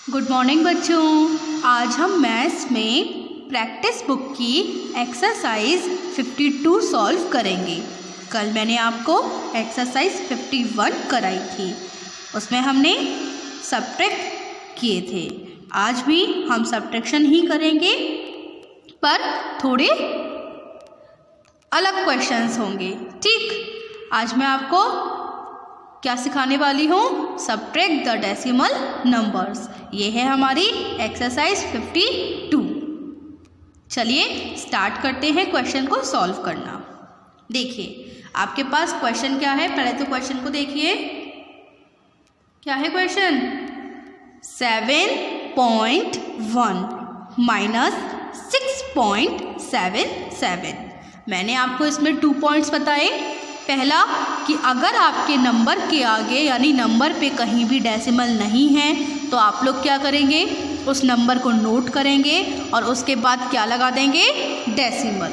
Good morning बच्चों। आज हम मैथ्स में प्रैक्टिस बुक की एक्सरसाइज 52 सॉल्व करेंगे। कल मैंने आपको एक्सरसाइज 51 कराई थी, उसमें हमने सब्ट्रैक्ट किए थे। आज भी हम सब्ट्रैक्शन ही करेंगे, पर थोड़े अलग क्वेश्चंस होंगे। ठीक, आज मैं आपको क्या सिखाने वाली हूँ? Subtract the decimal numbers. ये है हमारी एक्सरसाइज 52। चलिए स्टार्ट करते हैं क्वेश्चन को सॉल्व करना। देखिए आपके पास क्वेश्चन क्या है, पहले तो क्वेश्चन को देखिए। क्या है क्वेश्चन? 7.1 माइनस 6.77। मैंने आपको इसमें 2 पॉइंट्स बताए। पहला कि अगर आपके नंबर के आगे यानी नंबर पे कहीं भी डेसिमल नहीं है तो आप लोग क्या करेंगे, उस नंबर को नोट करेंगे और उसके बाद क्या लगा देंगे? डेसिमल।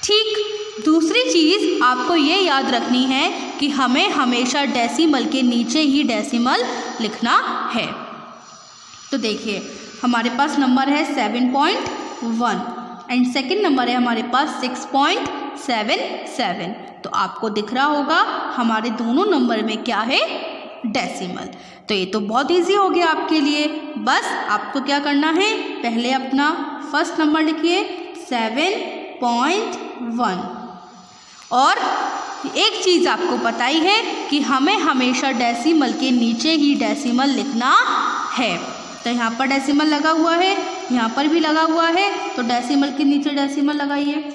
ठीक, दूसरी चीज़ आपको ये याद रखनी है कि हमें हमेशा डेसिमल के नीचे ही डेसिमल लिखना है। तो देखिए हमारे पास नंबर है 7.1 एंड सेकंड नंबर है हमारे पास 6.77। तो आपको दिख रहा होगा हमारे दोनों नंबर में क्या है? डेसिमल। तो ये तो बहुत इजी हो गया आपके लिए। बस आपको क्या करना है, पहले अपना फर्स्ट नंबर लिखिए 7.1। और एक चीज़ आपको पता ही है कि हमें हमेशा डेसिमल के नीचे ही डेसिमल लिखना है। तो यहाँ पर डेसिमल लगा हुआ है, यहाँ पर भी लगा हुआ है, तो डेसिमल के नीचे डेसिमल लगाइए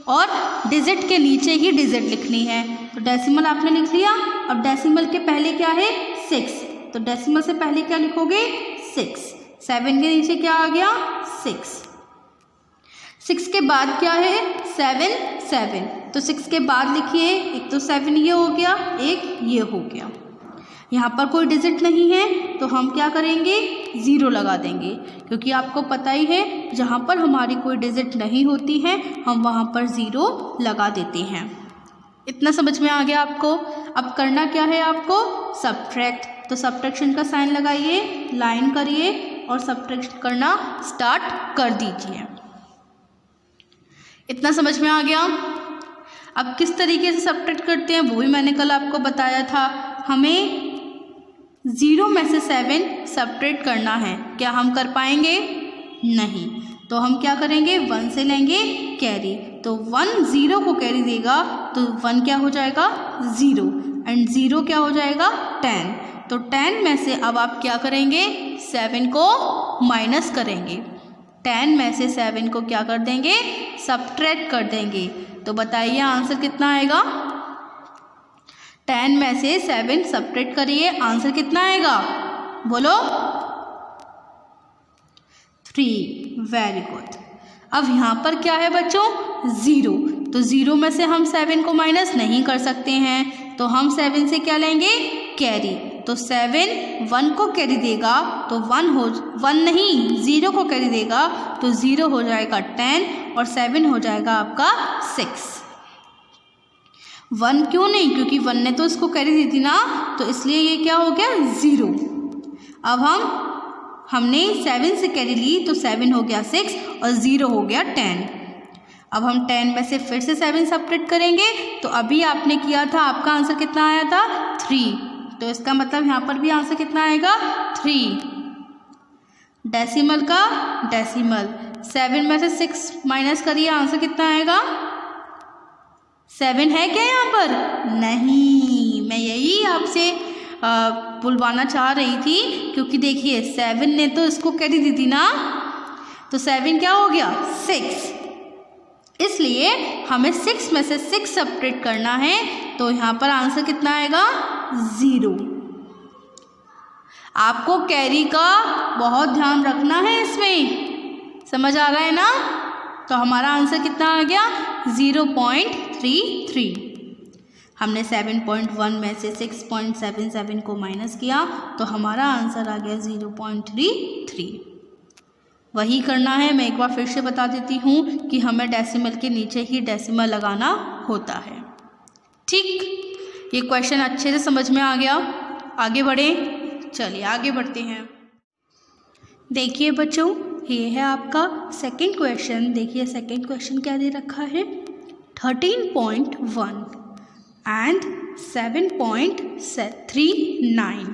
और डिजिट के नीचे ही डिजिट लिखनी है। तो डेसिमल आपने लिख लिया। अब डेसिमल के पहले क्या है? 6। तो डेसिमल से पहले क्या लिखोगे? 6। 7 के नीचे क्या आ गया? 6। 6 के बाद क्या है? 7। तो 6 के बाद लिखिए, एक तो 7 ये हो गया, एक ये हो गया। यहाँ पर कोई डिजिट नहीं है तो हम क्या करेंगे? 0 लगा देंगे, क्योंकि आपको पता ही है जहाँ पर हमारी कोई डिजिट नहीं होती है हम वहाँ पर 0 लगा देते हैं। इतना समझ में आ गया आपको? अब करना क्या है आपको? सब्ट्रैक्ट। तो सब्ट्रैक्शन का साइन लगाइए, लाइन करिए और सब्ट्रैक्ट करना स्टार्ट कर दीजिए। इतना समझ में आ गया? अब किस तरीके से सब्ट्रैक्ट करते हैं वो भी मैंने कल आपको बताया था। हमें 0 में से 7 सब्ट्रैक्ट करना है। क्या हम कर पाएंगे? नहीं। तो हम क्या करेंगे? 1 से लेंगे कैरी। तो 1 0 को कैरी देगा तो 1 क्या हो जाएगा? 0 एंड 0 क्या हो जाएगा? 10। तो 10 में से अब आप क्या करेंगे? 7 को माइनस करेंगे। 10 में से 7 को क्या कर देंगे? सब्ट्रैक्ट कर देंगे। तो बताइए आंसर कितना आएगा? 10 में से 7 सब्ट्रैक्ट करिए, आंसर कितना आएगा? बोलो। 3। Very good. अब यहाँ पर क्या है बच्चों? 0। तो 0 में से हम 7 को माइनस नहीं कर सकते हैं, तो हम 7 से क्या लेंगे? कैरी। तो 7 1 को कैरी देगा तो 1 नहीं 0 को कैरी देगा तो 0 हो जाएगा 10 और 7 हो जाएगा आपका 6। 1 क्यों नहीं? क्योंकि 1 ने तो इसको कैरी दी थी ना, तो इसलिए ये क्या हो गया? 0। अब हमने 7 से कैरी ली तो 7 हो गया 6 और 0 हो गया 10। अब हम 10 में से फिर से 7 सब्ट्रैक्ट करेंगे। तो अभी आपने किया था, आपका आंसर कितना आया था? 3। तो इसका मतलब यहाँ पर भी आंसर कितना आएगा? 3। डेसिमल का डेसिमल। 7 में से 6 माइनस करिए, आंसर कितना आएगा? 7 है क्या यहाँ पर? नहीं, मैं यही आपसे बुलवाना चाह रही थी, क्योंकि देखिए 7 ने तो इसको कैरी दी थी ना, तो 7 क्या हो गया? 6। इसलिए हमें 6 में से 6 सब्ट्रैक्ट करना है। तो यहाँ पर आंसर कितना आएगा? 0। आपको कैरी का बहुत ध्यान रखना है इसमें, समझ आ रहा है ना? तो हमारा आंसर कितना आ गया? 0.33। हमने 7.1 में से 6.77 को माइनस किया तो हमारा आंसर आ गया 0.33। वही करना है। मैं एक बार फिर से बता देती हूँ कि हमें डेसिमल के नीचे ही डेसिमल लगाना होता है। ठीक, ये क्वेश्चन अच्छे से समझ में आ गया। आगे बढ़ें, चलिए आगे बढ़ते हैं। देखिए बच्चों, ये है आपका सेकंड क्वेश्चन। देखिए सेकंड क्वेश्चन क्या दे रखा है, 13.1 एंड 7.39।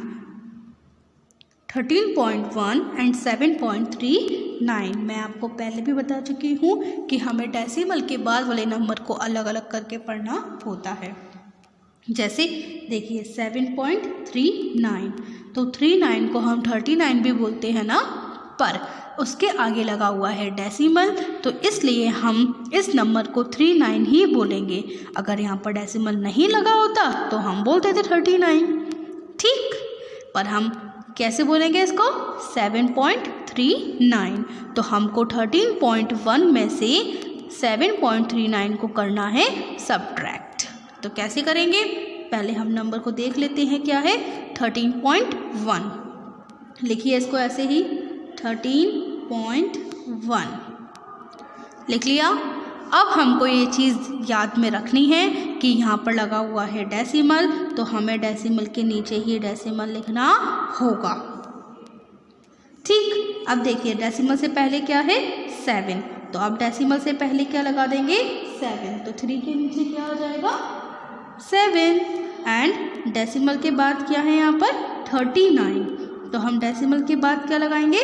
13.1 एंड 7.39। मैं आपको पहले भी बता चुकी हूँ कि हमें डेसिमल के बाद वाले नंबर को अलग अलग करके पढ़ना होता है। जैसे देखिए 7.39, तो 39 को हम 39 भी बोलते हैं ना, पर उसके आगे लगा हुआ है डेसिमल, तो इसलिए हम इस नंबर को 39 ही बोलेंगे। अगर यहाँ पर डेसिमल नहीं लगा होता तो हम बोलते थे 39, ठीक। पर हम कैसे बोलेंगे इसको, 7.39। तो हमको 13.1 में से 7.39 को करना है सब्ट्रैक्ट। तो कैसे करेंगे, पहले हम नंबर को देख लेते हैं क्या है, 13.1। लिखिए इसको ऐसे ही, 13.1 लिख लिया। अब हमको ये चीज़ याद में रखनी है कि यहाँ पर लगा हुआ है डेसिमल, तो हमें डेसिमल के नीचे ही डेसिमल लिखना होगा, ठीक। अब देखिए डेसिमल से पहले क्या है, 7, तो अब डेसिमल से पहले क्या लगा देंगे, 7, तो 3 के नीचे क्या आ जाएगा, 7। एंड डेसिमल के बाद क्या है यहाँ पर, 39, तो हम डेसिमल के बाद क्या लगाएंगे,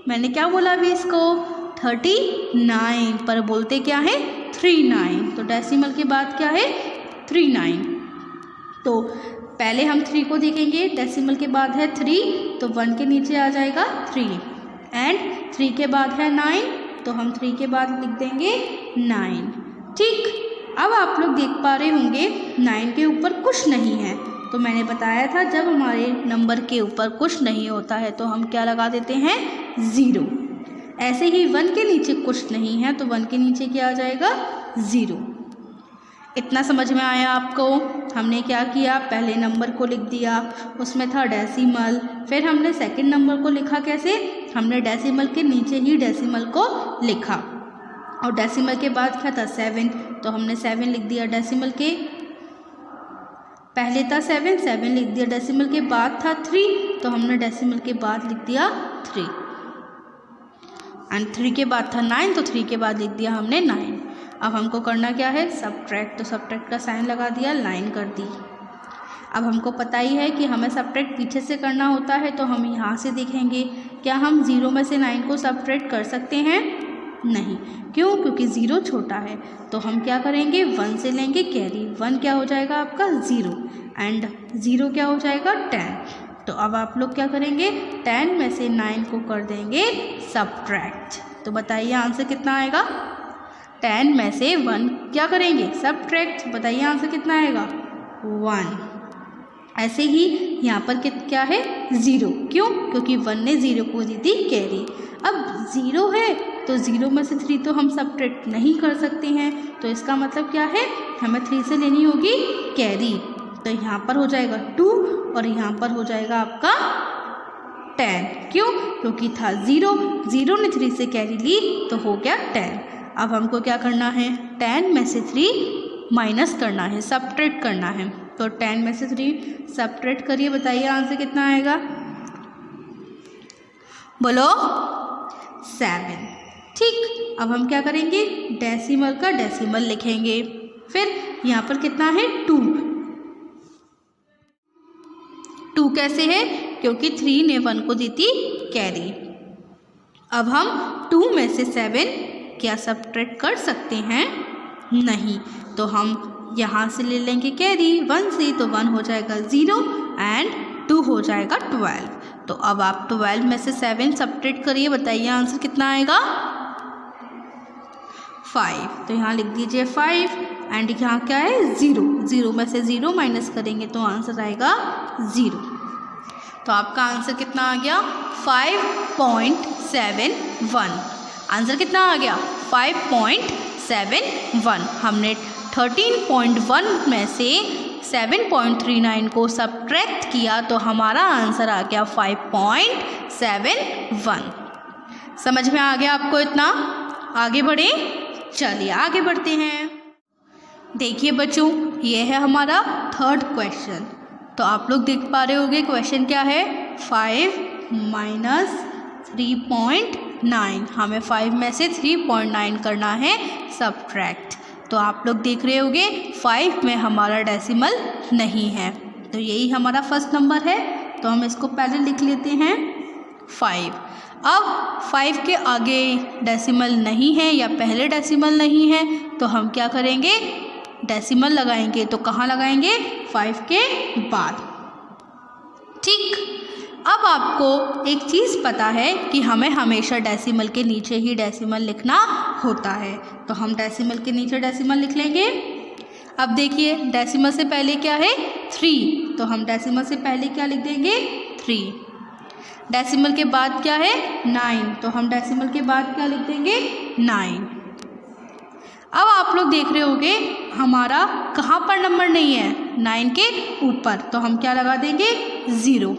मैंने क्या बोला अभी इसको, 39, पर बोलते क्या है 39, तो डेसिमल के बाद क्या है 39। तो पहले हम 3 को देखेंगे, डेसिमल के बाद है 3, तो 1 के नीचे आ जाएगा 3, एंड 3 के बाद है 9, तो हम 3 के बाद लिख देंगे 9, ठीक। अब आप लोग देख पा रहे होंगे 9 के ऊपर कुछ नहीं है, तो मैंने बताया था जब हमारे नंबर के ऊपर कुछ नहीं होता है तो हम क्या लगा देते हैं, 0। ऐसे ही 1 के नीचे कुछ नहीं है तो 1 के नीचे क्या आ जाएगा, 0। इतना समझ में आया आपको। हमने क्या किया, पहले नंबर को लिख दिया, उसमें था डेसिमल, फिर हमने सेकंड नंबर को लिखा कैसे, हमने डेसिमल के नीचे ही डेसिमल को लिखा, और डेसिमल के बाद क्या था 7, तो हमने 7 लिख दिया डेसिमल के पहले था 7 लिख दिया, डेसिमल के बाद था 3, तो हमने डेसिमल के बाद लिख दिया 3, एंड 3 के बाद था 9, तो 3 के बाद लिख दिया हमने 9। अब हमको करना क्या है, सब्ट्रैक्ट, तो सब्ट्रैक्ट का साइन लगा दिया, लाइन कर दी। अब हमको पता ही है कि हमें सब्ट्रैक्ट पीछे से करना होता है, तो हम यहाँ से देखेंगे, क्या हम 0 में से 9 को सब्ट्रैक्ट कर सकते हैं, नहीं। क्यों, क्योंकि 0 छोटा है, तो हम क्या करेंगे, 1 से लेंगे कैरी, 1 क्या हो जाएगा आपका 0, एंड 0 क्या हो जाएगा 10। तो अब आप लोग क्या करेंगे, 10 में से 9 को कर देंगे सब्ट्रैक्ट। तो बताइए आंसर कितना आएगा, 10 में से 1 क्या करेंगे, सब्ट्रैक्ट, बताइए आंसर कितना आएगा, 1। ऐसे ही यहाँ पर क्या है, 0, क्यों, क्योंकि 1 ने 0 को दी थी कैरी। अब 0 है तो 0 में से 3 तो हम सब्ट्रैक्ट नहीं कर सकते हैं, तो इसका मतलब क्या है, हमें 3 से लेनी होगी कैरी, तो यहाँ पर हो जाएगा 2 और यहाँ पर हो जाएगा आपका 10। क्यों, क्योंकि था 0 ने 3 से कैरी ली तो हो गया 10। अब हमको क्या करना है, 10 में से 3 माइनस करना है, सब्ट्रैक्ट करना है, तो 10 में से 3 सब्ट्रैक्ट करिए, बताइए आंसर कितना आएगा, बोलो 7, ठीक। अब हम क्या करेंगे, डेसिमल का डेसिमल लिखेंगे, फिर यहाँ पर कितना है 2 कैसे है, क्योंकि 3 ने 1 को दी थी कैरी। अब हम 2 में से 7 क्या सब्ट्रैक्ट कर सकते हैं, नहीं, तो हम यहाँ से ले लेंगे कैरी 1 से, तो 1 हो जाएगा 0 एंड 2 हो जाएगा 12। तो अब आप 12 में से 7 सब्ट्रैक्ट करिए, बताइए आंसर कितना आएगा, 5। तो यहाँ लिख दीजिए 5, एंड यहाँ क्या है 0 में से 0 माइनस करेंगे तो आंसर आएगा 0। तो आपका आंसर कितना आ गया, 5.71। आंसर कितना आ गया, 5.71। हमने 13.1 में से 7.39 को सब्ट्रैक्ट किया तो हमारा आंसर आ गया 5.71। समझ में आ गया आपको इतना, आगे बढ़े, चलिए आगे बढ़ते हैं। देखिए बच्चों, ये है हमारा थर्ड क्वेश्चन। तो आप लोग देख पा रहे होंगे क्वेश्चन क्या है, 5 -3.9। हमें 5 में से 3.9 करना है सब्ट्रैक्ट। तो आप लोग देख रहे होंगे 5 में हमारा डेसिमल नहीं है, तो यही हमारा फर्स्ट नंबर है। तो हम इसको पहले लिख लेते हैं 5। अब 5 के आगे डेसिमल नहीं है या पहले डेसिमल नहीं है, तो हम क्या करेंगे, डेसिमल लगाएंगे। तो कहाँ लगाएंगे, 5 के बाद। ठीक, अब आपको एक चीज़ पता है कि हमें हमेशा डेसिमल के नीचे ही डेसिमल लिखना होता है, तो हम डेसिमल के नीचे डेसिमल लिख लेंगे। अब देखिए डेसिमल से पहले क्या है, 3, तो हम डेसिमल से पहले क्या लिख देंगे, 3। डेसिमल के बाद क्या है, 9, तो हम डेसिमल के बाद क्या लिख देंगे, 9। अब आप लोग देख रहे होंगे हमारा कहाँ पर नंबर नहीं है, 9 के ऊपर, तो हम क्या लगा देंगे, 0।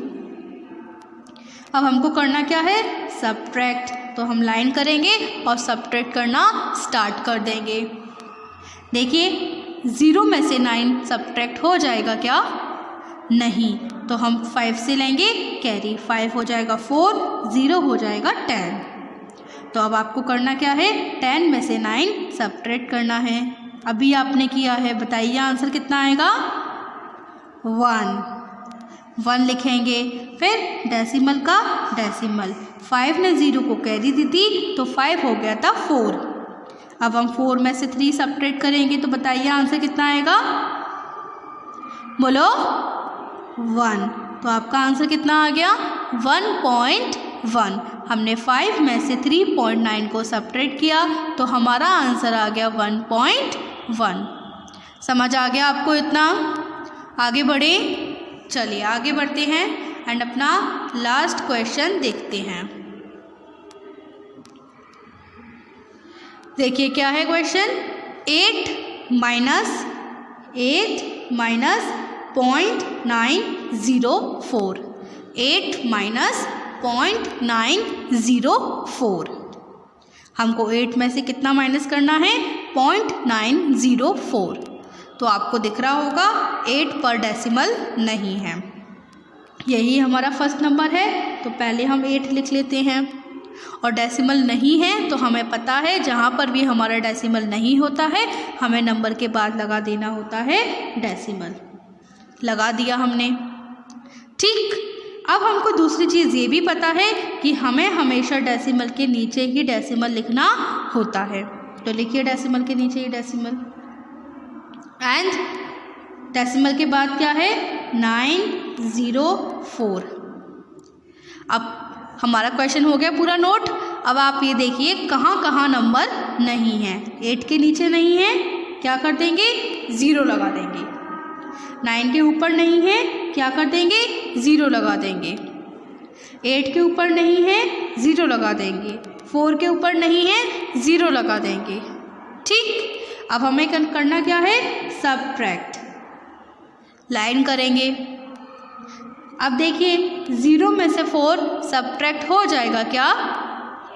अब हमको करना क्या है, सब्ट्रैक्ट। तो हम लाइन करेंगे और सब्ट्रैक्ट करना स्टार्ट कर देंगे। देखिए 0 में से 9 सब्ट्रैक्ट हो जाएगा क्या, नहीं, तो हम 5 से लेंगे कैरी, 5 हो जाएगा 4, 0 हो जाएगा 10। तो अब आपको करना क्या है, 10 में से 9 सब्ट्रैक्ट करना है। अभी आपने किया है, बताइए आंसर कितना आएगा, 1 लिखेंगे। फिर डेसिमल का डेसिमल, 5 ने 0 को कैरी दी थी, तो 5 हो गया था 4। अब हम 4 में से 3 सब्ट्रैक्ट करेंगे, तो बताइए आंसर कितना आएगा, बोलो 1। तो आपका आंसर कितना आ गया, 1.1। हमने 5 में से 3.9 को सब्ट्रैक्ट किया, तो हमारा आंसर आ गया 1.1। समझ आ गया आपको इतना, आगे बढ़े। चलिए आगे बढ़ते हैं एंड अपना लास्ट क्वेश्चन देखते हैं। देखिए क्या है क्वेश्चन, 8 माइनस 0.904, 8 माइनस 0.904। हमको 8 में से कितना माइनस करना है, 0.904। तो आपको दिख रहा होगा 8 पर डेसिमल नहीं है, यही हमारा फर्स्ट नंबर है। तो पहले हम 8 लिख लेते हैं, और डेसिमल नहीं है तो हमें पता है जहाँ पर भी हमारा डेसिमल नहीं होता है हमें नंबर के बाद लगा देना होता है डेसिमल, लगा दिया हमने। ठीक, अब हमको दूसरी चीज़ ये भी पता है कि हमें हमेशा डेसिमल के नीचे ही डेसिमल लिखना होता है। तो लिखिए डेसिमल के नीचे ही डेसिमल, एंड डेसिमल के बाद क्या है, 904। अब हमारा क्वेश्चन हो गया पूरा नोट। अब आप ये देखिए कहाँ कहाँ नंबर नहीं है, 8 के नीचे नहीं है, क्या कर देंगे, 0 लगा देंगे। 9 के ऊपर नहीं है, क्या कर देंगे, 0 लगा देंगे। 8 के ऊपर नहीं है, 0 लगा देंगे। 4 के ऊपर नहीं है, 0 लगा देंगे। ठीक, अब हमें करना क्या है, सब्ट्रैक्ट, लाइन करेंगे। अब देखिए 0 में से 4 सब्ट्रैक्ट हो जाएगा क्या,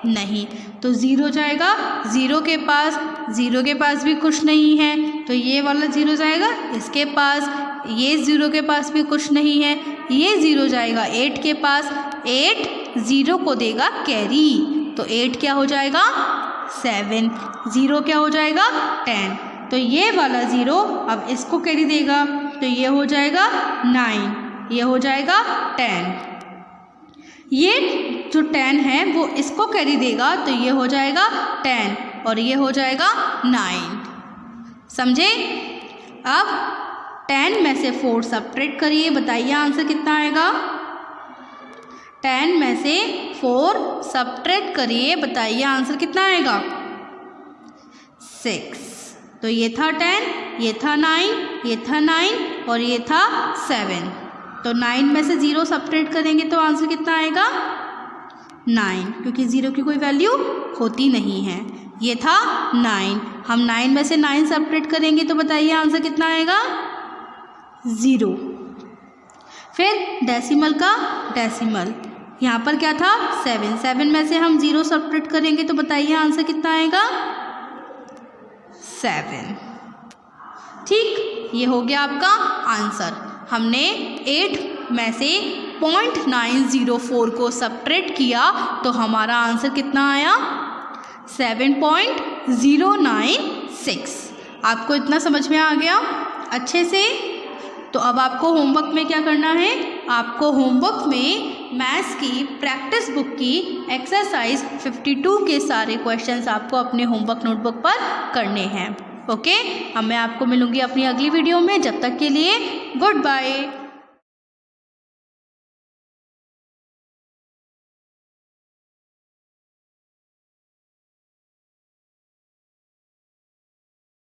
नहीं, तो 0 जाएगा। 0 के पास भी कुछ नहीं है, तो ये वाला 0 जाएगा इसके पास, ये 0 के पास भी कुछ नहीं है, ये 0 जाएगा 8 के पास, 8 0 को देगा कैरी, तो 8 क्या हो जाएगा, 7, 0 क्या हो जाएगा, 10, तो ये वाला 0 अब इसको कैरी देगा, तो ये हो जाएगा 9, ये हो जाएगा 10। ये जो 10 है वो इसको कैरी देगा, तो ये हो जाएगा 10 और ये हो जाएगा 9। समझे? अब 10 में से 4 सब्ट्रैक्ट करिए, बताइए आंसर कितना आएगा। 10 में से 4 सब्ट्रैक्ट करिए, बताइए आंसर कितना आएगा, 6। तो ये था 10, ये था 9, ये था 9 और ये था 7। तो 9 में से 0 सब्ट्रैक्ट करेंगे तो आंसर कितना आएगा, 9, क्योंकि 0 की कोई वैल्यू होती नहीं है। ये था 9, हम 9 में से 9 सब्ट्रैक्ट करेंगे तो बताइए आंसर कितना आएगा, 0। फिर डेसिमल का डेसिमल, यहाँ पर क्या था 7, 7 में से हम 0 सब्ट्रैक्ट करेंगे तो बताइए आंसर कितना आएगा, 7। ठीक, ये हो गया आपका आंसर। हमने 8 में से 7.904 को सबट्रैक्ट किया तो हमारा आंसर कितना आया? 7.096। आपको इतना समझ में आ गया अच्छे से? तो अब आपको होमवर्क में क्या करना है? आपको होमवर्क में मैथ्स की प्रैक्टिस बुक की एक्सरसाइज 52 के सारे क्वेश्चंस आपको अपने होमवर्क नोटबुक पर करने हैं। ओके, अब मैं आपको मिलूँगी अपनी अगली वीडियो में। जब तक के लिए गुड बाय।